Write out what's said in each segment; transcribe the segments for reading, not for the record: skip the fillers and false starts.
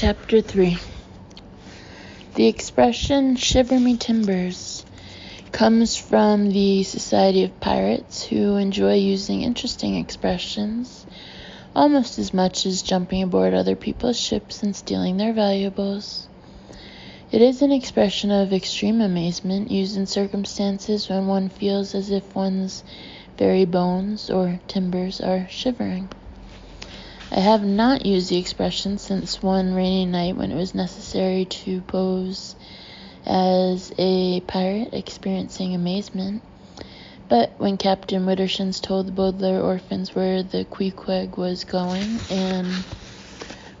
Chapter 3. The expression "shiver me timbers" comes from the Society of Pirates, who enjoy using interesting expressions almost as much as jumping aboard other people's ships and stealing their valuables. It is an expression of extreme amazement used in circumstances when one feels as if one's very bones or timbers are shivering. I have not used the expression since one rainy night when it was necessary to pose as a pirate experiencing amazement. But when Captain Widdershins told the Baudelaire orphans where the Queequeg was going and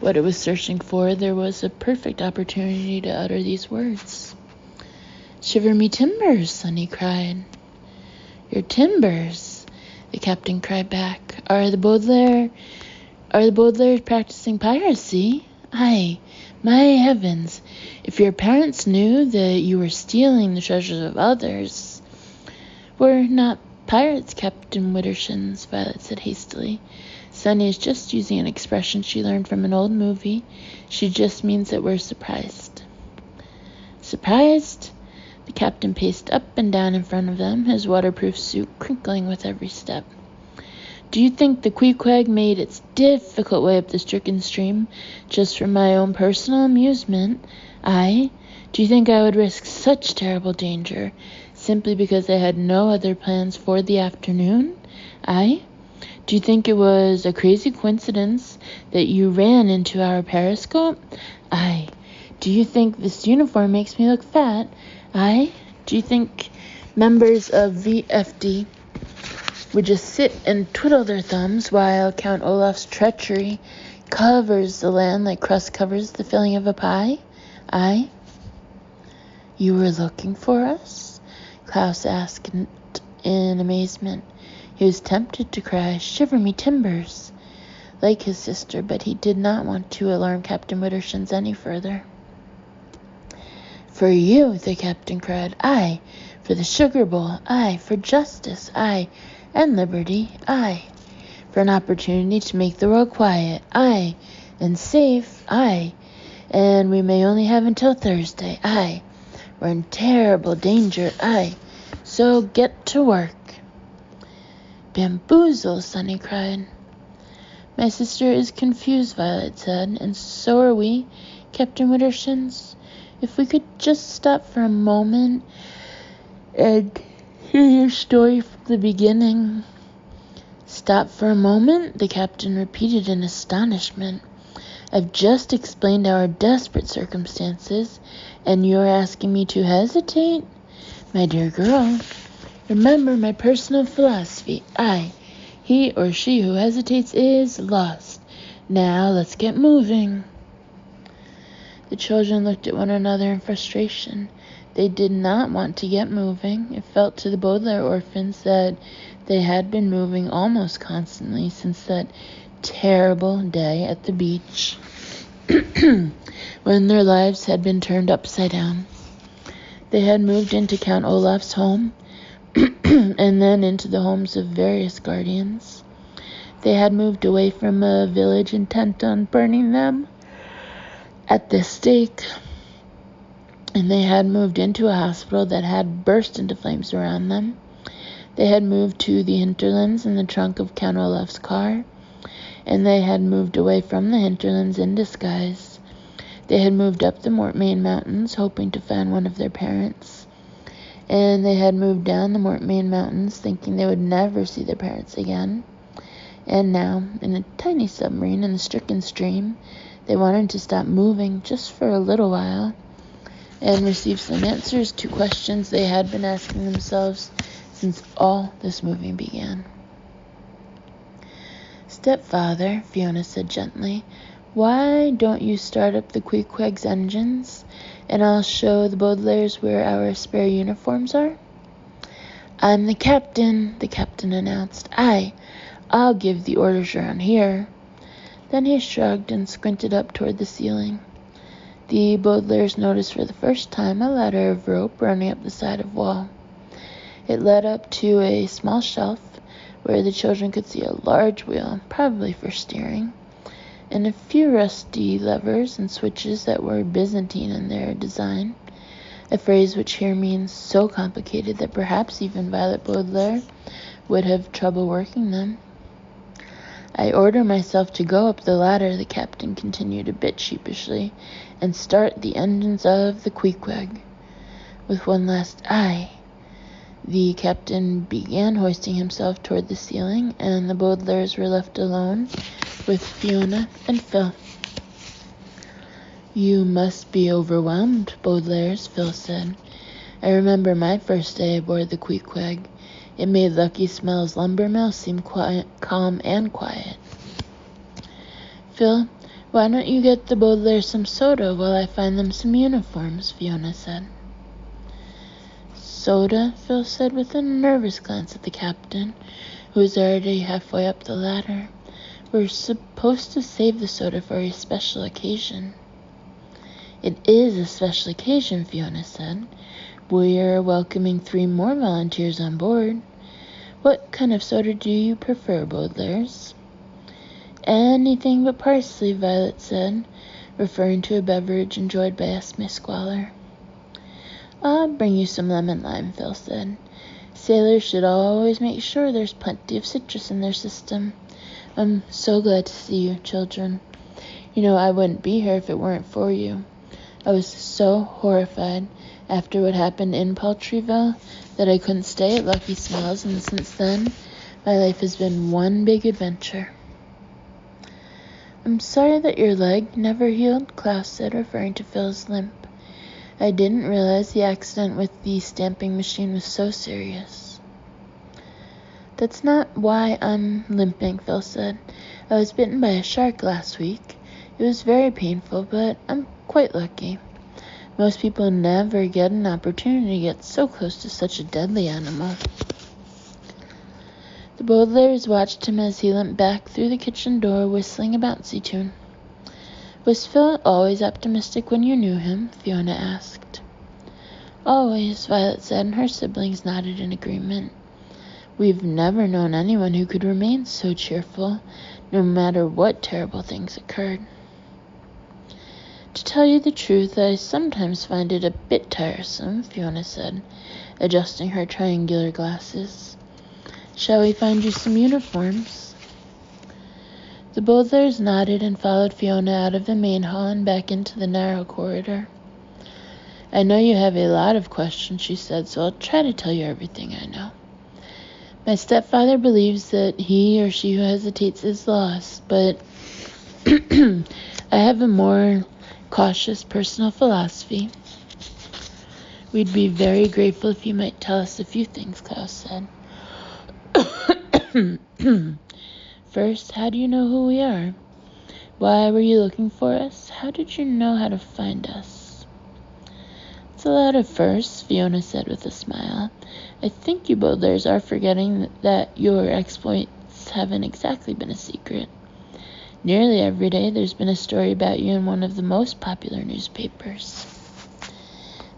what it was searching for, there was a perfect opportunity to utter these words. "Shiver me timbers," Sonny cried. "Your timbers," the captain cried back. Are the Baudelaires practicing piracy? Aye, my heavens, if your parents knew that you were stealing the treasures of others. We're not pirates, Captain Widdershins, Violet said hastily. Sunny is just using an expression she learned from an old movie. She just means that we're surprised. Surprised? The captain paced up and down in front of them, his waterproof suit crinkling with every step. Do you think the Queequeg made its difficult way up the stricken stream just for my own personal amusement? Aye? Do you think I would risk such terrible danger simply because I had no other plans for the afternoon? Aye? Do you think it was a crazy coincidence that you ran into our periscope? Aye. Do you think this uniform makes me look fat? Aye. Do you think members of VFD would just sit and twiddle their thumbs while Count Olaf's treachery covers the land like crust covers the filling of a pie? Aye? You were looking for us? Klaus asked in amazement. He was tempted to cry, "Shiver me timbers," like his sister, but he did not want to alarm Captain Widdershins any further. For you, the captain cried. Aye, for the sugar bowl. Aye, for justice. Aye, and liberty. Aye, for an opportunity to make the world quiet. Aye, and safe. Aye, and we may only have until Thursday. Aye, we're in terrible danger. Aye, so get to work. Bamboozle, Sonny cried. My sister is confused, Violet said, and so are we, Captain Widdershins. If we could just stop for a moment and hear your story from the beginning. Stop for a moment, the captain repeated in astonishment. I've just explained our desperate circumstances, and you're asking me to hesitate? My dear girl, remember my personal philosophy. Aye, he or she who hesitates is lost. Now let's get moving. The children looked at one another in frustration. They did not want to get moving. It felt to the Baudelaire orphans that they had been moving almost constantly since that terrible day at the beach when their lives had been turned upside down. They had moved into Count Olaf's home and then into the homes of various guardians. They had moved away from a village intent on burning them at the stake, and they had moved into a hospital that had burst into flames around them. They had moved to the hinterlands in the trunk of Count Olaf's car, and they had moved away from the hinterlands in disguise. They had moved up the Mortmain Mountains, hoping to find one of their parents, and they had moved down the Mortmain Mountains, thinking they would never see their parents again. And now, in a tiny submarine in the stricken stream, they wanted to stop moving just for a little while and receive some answers to questions they had been asking themselves since all this moving began. Stepfather, Fiona said gently, why don't you start up the Queequeg's engines, and I'll show the Baudelaires where our spare uniforms are? I'm the captain announced. Aye, I'll give the orders around here. Then he shrugged and squinted up toward the ceiling. The Baudelaires noticed for the first time a ladder of rope running up the side of wall. It led up to a small shelf where the children could see a large wheel, probably for steering, and a few rusty levers and switches that were Byzantine in their design, a phrase which here means so complicated that perhaps even Violet Baudelaire would have trouble working them. I order myself to go up the ladder, the captain continued a bit sheepishly, and start the engines of the Queequeg. With one last aye, the captain began hoisting himself toward the ceiling, and the Baudelaires were left alone with Fiona and Phil. You must be overwhelmed, Baudelaires, Phil said. I remember my first day aboard the Queequeg. It made Lucky Smell's lumber mill seem calm and quiet. Phil, why don't you get the Baudelaires some soda while I find them some uniforms, Fiona said. Soda, Phil said with a nervous glance at the captain, who was already halfway up the ladder. We're supposed to save the soda for a special occasion. It is a special occasion, Fiona said. We're welcoming 3 more volunteers on board. What kind of soda do you prefer, Baudelaires? Anything but parsley, Violet said, referring to a beverage enjoyed by Esme Squalor. I'll bring you some lemon lime, Phil said. Sailors should always make sure there's plenty of citrus in their system. I'm so glad to see you, children. You know, I wouldn't be here if it weren't for you. I was so horrified after what happened in Paltryville that I couldn't stay at Lucky Smells, and since then, my life has been one big adventure. I'm sorry that your leg never healed, Klaus said, referring to Phil's limp. I didn't realize the accident with the stamping machine was so serious. That's not why I'm limping, Phil said. I was bitten by a shark last week. It was very painful, but I'm quite lucky. Most people never get an opportunity to get so close to such a deadly animal. The Baudelaires watched him as he limped back through the kitchen door, whistling a bouncy tune. Was Phil always optimistic when you knew him? Fiona asked. Always, Violet said, and her siblings nodded in agreement. We've never known anyone who could remain so cheerful, no matter what terrible things occurred. To tell you the truth, I sometimes find it a bit tiresome, Fiona said, adjusting her triangular glasses. Shall we find you some uniforms? The Baudelaires nodded and followed Fiona out of the main hall and back into the narrow corridor. I know you have a lot of questions, she said, so I'll try to tell you everything I know. My stepfather believes that he or she who hesitates is lost, but I have a more cautious personal philosophy. We'd be very grateful if you might tell us a few things, Klaus said. First, how do you know who we are? Why were you looking for us? How did you know how to find us? It's a lot of firsts, Fiona said with a smile. I think you Baudelaires are forgetting that your exploits haven't exactly been a secret. Nearly every day there's been a story about you in one of the most popular newspapers.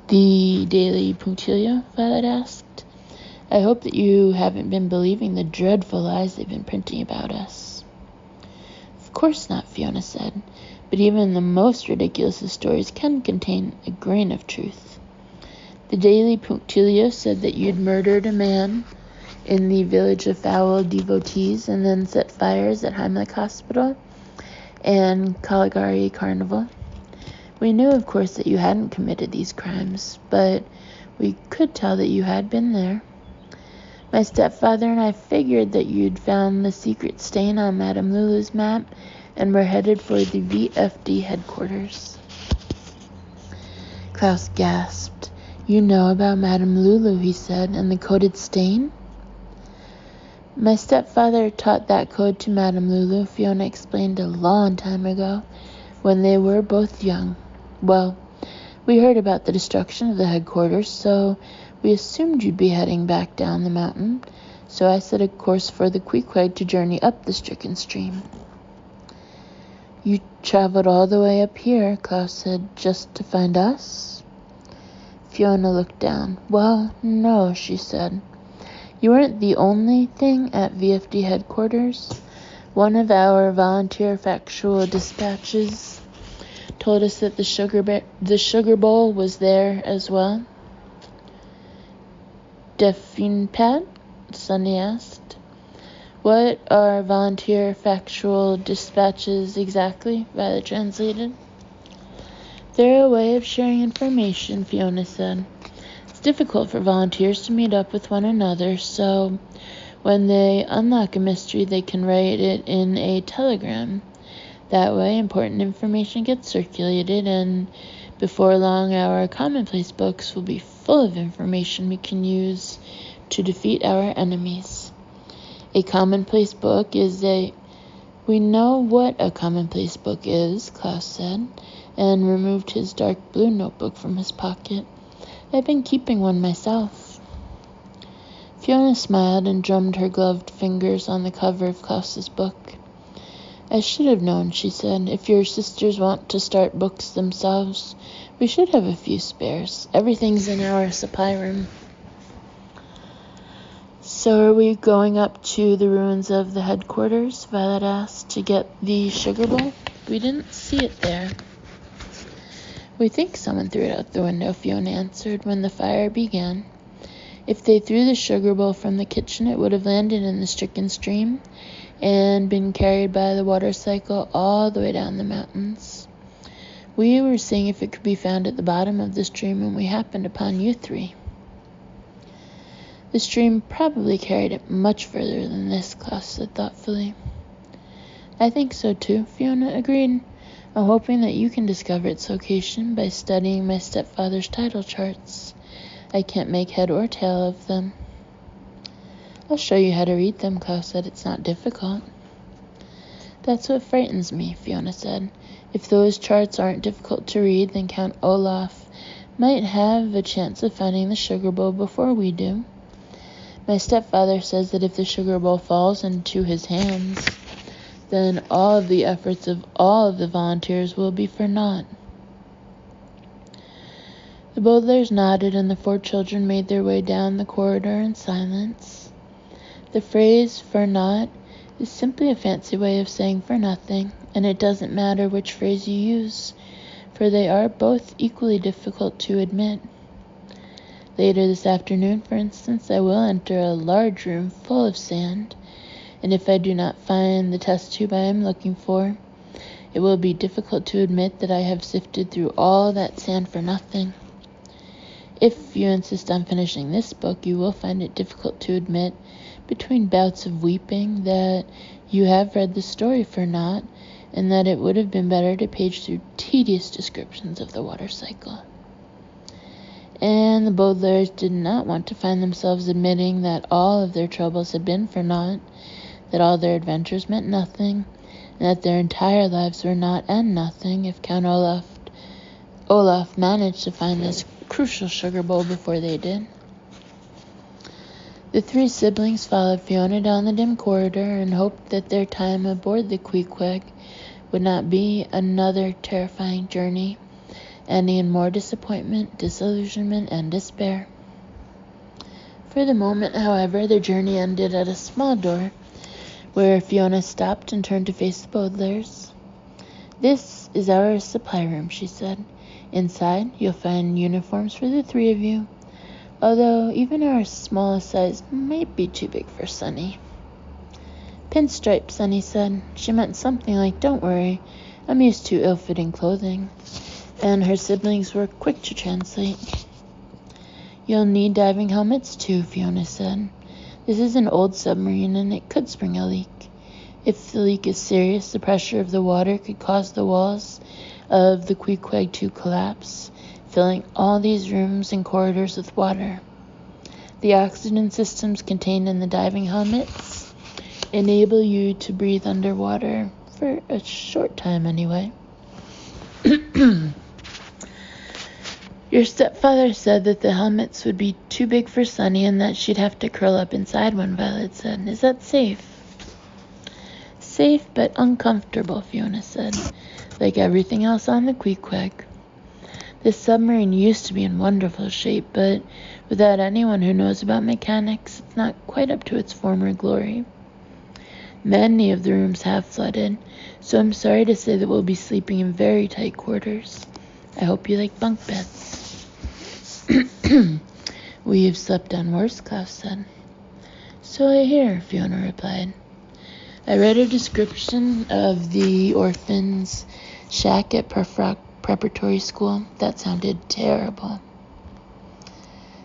The Daily Punctilio? Violet asked. I hope that you haven't been believing the dreadful lies they've been printing about us. Of course not, Fiona said, but even the most ridiculous of stories can contain a grain of truth. The Daily Punctilio said that you'd murdered a man in the village of Foul Devotees and then set fires at Heimlich Hospital and Caligari Carnival. We knew, of course, that you hadn't committed these crimes, but we could tell that you had been there. My stepfather and I figured that you'd found the secret stain on Madame Lulu's map and were headed for the VFD headquarters. Klaus gasped. You know about Madame Lulu, he said, and the coded stain? My stepfather taught that code to Madame Lulu, Fiona explained, a long time ago, when they were both young. Well, we heard about the destruction of the headquarters, so we assumed you'd be heading back down the mountain, so I set a course for the Queequeg to journey up the stricken stream. You traveled all the way up here, Klaus said, just to find us? Fiona looked down. Well, no, she said. You weren't the only thing at VFD headquarters. One of our volunteer factual dispatches told us that the sugar bowl was there as well. Deafing Pat? Sunny asked. What are volunteer factual dispatches exactly? Violet translated. They're a way of sharing information, Fiona said. It's difficult for volunteers to meet up with one another, so when they unlock a mystery, they can write it in a telegram. That way, important information gets circulated, and before long, our commonplace books will be full of information we can use to defeat our enemies. A commonplace book is We know what a commonplace book is, Klaus said, and removed his dark blue notebook from his pocket. I've been keeping one myself. Fiona smiled and drummed her gloved fingers on the cover of Klaus's book. I should have known, she said. If your sisters want to start books themselves, we should have a few spares. Everything's in our supply room. So are we going up to the ruins of the headquarters? Violet asked, to get the sugar bowl? We didn't see it there. We think someone threw it out the window, Fiona answered, when the fire began. If they threw the sugar bowl from the kitchen, it would have landed in the stricken stream and been carried by the water cycle all the way down the mountains. We were seeing if it could be found at the bottom of the stream when we happened upon you three. The stream probably carried it much further than this, Klaus said thoughtfully. I think so too, Fiona agreed. I'm hoping that you can discover its location by studying my stepfather's title charts. I can't make head or tail of them. I'll show you how to read them, Klaus said. It's not difficult. That's what frightens me, Fiona said. If those charts aren't difficult to read, then Count Olaf might have a chance of finding the sugar bowl before we do. My stepfather says that if the sugar bowl falls into his hands, then all of the efforts of all of the volunteers will be for naught. The Bowdlers nodded, and the four children made their way down the corridor in silence. The phrase for naught is simply a fancy way of saying for nothing, and it doesn't matter which phrase you use, for they are both equally difficult to admit. Later this afternoon, for instance, I will enter a large room full of sand, and if I do not find the test tube I am looking for, it will be difficult to admit that I have sifted through all that sand for nothing. If you insist on finishing this book, you will find it difficult to admit, between bouts of weeping, that you have read the story for naught, and that it would have been better to page through tedious descriptions of the water cycle. And the Bowdlers did not want to find themselves admitting that all of their troubles had been for naught, that all their adventures meant nothing, and that their entire lives were naught and nothing if Count Olaf managed to find this crucial sugar bowl before they did. The three siblings followed Fiona down the dim corridor and hoped that their time aboard the Queequeg would not be another terrifying journey, ending in more disappointment, disillusionment, and despair. For the moment, however, their journey ended at a small door, where Fiona stopped and turned to face the Bowdlers. This is our supply room, she said. Inside, you'll find uniforms for the three of you, although even our smallest size might be too big for Sunny. Pinstripe, Sunny said. She meant something like, don't worry, I'm used to ill-fitting clothing. And her siblings were quick to translate. You'll need diving helmets too, Fiona said. This is an old submarine and it could spring a leak. If the leak is serious, the pressure of the water could cause the walls of the Queequeg to collapse, filling all these rooms and corridors with water. The oxygen systems contained in the diving helmets enable you to breathe underwater, for a short time anyway. Your stepfather said that the helmets would be too big for Sunny and that she'd have to curl up inside one, Violet said. Is that safe? Safe but uncomfortable, Fiona said, like everything else on the Queequeg. This submarine used to be in wonderful shape, but without anyone who knows about mechanics, it's not quite up to its former glory. Many of the rooms have flooded, so I'm sorry to say that we'll be sleeping in very tight quarters. I hope you like bunk beds. We have slept on worse, Klaus said. So I hear, Fiona replied. I read a description of the orphans' shack at preparatory school. That sounded terrible.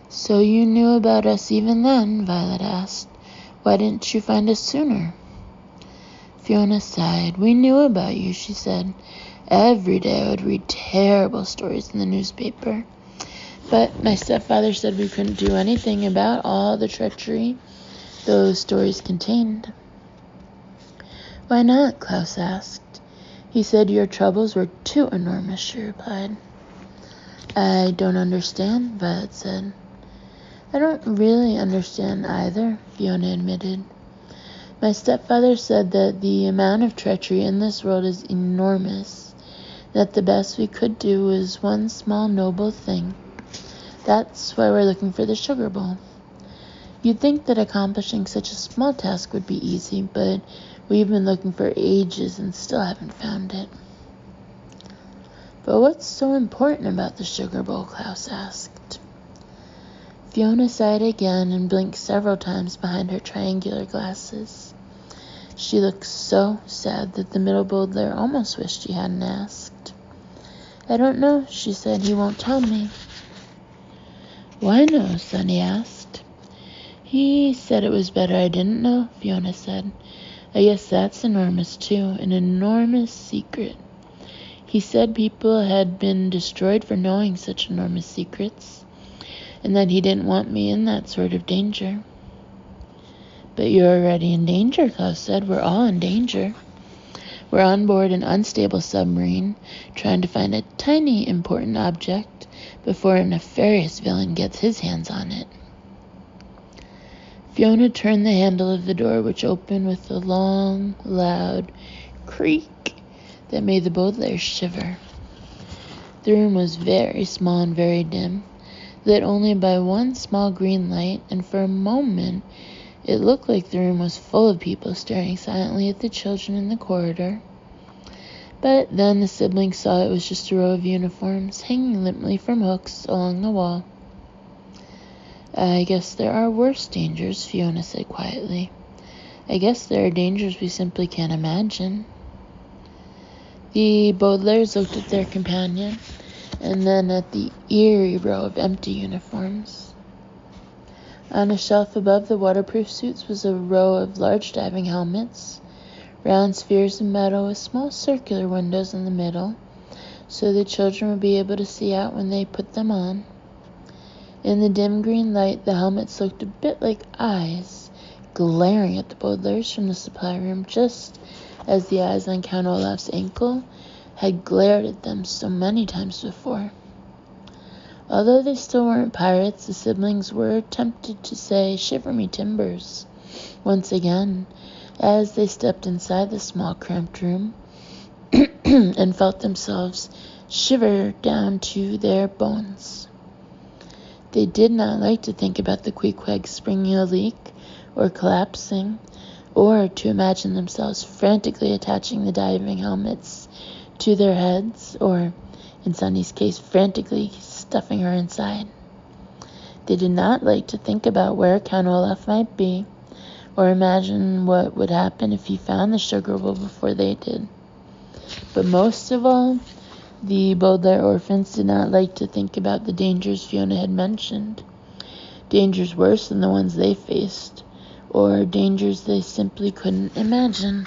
So you knew about us even then? Violet asked. Why didn't you find us sooner? Fiona sighed. We knew about you, she said. Every day I would read terrible stories in the newspaper. But my stepfather said we couldn't do anything about all the treachery those stories contained. Why not? Klaus asked. He said your troubles were too enormous, she replied. I don't understand, Violet said. I don't really understand either, Fiona admitted. My stepfather said that the amount of treachery in this world is enormous, that the best we could do was one small noble thing. That's why we're looking for the sugar bowl. You'd think that accomplishing such a small task would be easy, but we've been looking for ages and still haven't found it. But what's so important about the sugar bowl? Klaus asked. Fiona sighed again and blinked several times behind her triangular glasses. She looked so sad that the middle bowler almost wished she hadn't asked. I don't know, she said. He won't tell me. Why no? Sonny asked. He said it was better I didn't know, Fiona said. I guess that's enormous too, an enormous secret. He said people had been destroyed for knowing such enormous secrets, and that he didn't want me in that sort of danger. But you're already in danger, Klaus said. We're all in danger. We're on board an unstable submarine, trying to find a tiny important object before a nefarious villain gets his hands on it. Fiona turned the handle of the door, which opened with a long, loud creak that made the bowlers shiver. The room was very small and very dim, lit only by one small green light, and for a moment it looked like the room was full of people staring silently at the children in the corridor. But then the siblings saw it was just a row of uniforms hanging limply from hooks along the wall. I guess there are worse dangers, Fiona said quietly. I guess there are dangers we simply can't imagine. The bowlers looked at their companion, and then at the eerie row of empty uniforms. On a shelf above the waterproof suits was a row of large diving helmets, round spheres of metal with small circular windows in the middle, so the children would be able to see out when they put them on. In the dim green light, the helmets looked a bit like eyes, glaring at the bowlers from the supply room, just as the eyes on Count Olaf's ankle had glared at them so many times before. Although they still weren't pirates, the siblings were tempted to say, "Shiver me timbers," once again, as they stepped inside the small cramped room and felt themselves shiver down to their bones. They did not like to think about the Queequeg springing a leak or collapsing, or to imagine themselves frantically attaching the diving helmets to their heads, or, in Sunny's case, frantically stuffing her inside. They did not like to think about where Count Olaf might be, or imagine what would happen if he found the sugar bowl before they did. But most of all, the Baudelaire orphans did not like to think about the dangers Fiona had mentioned, dangers worse than the ones they faced, or dangers they simply couldn't imagine.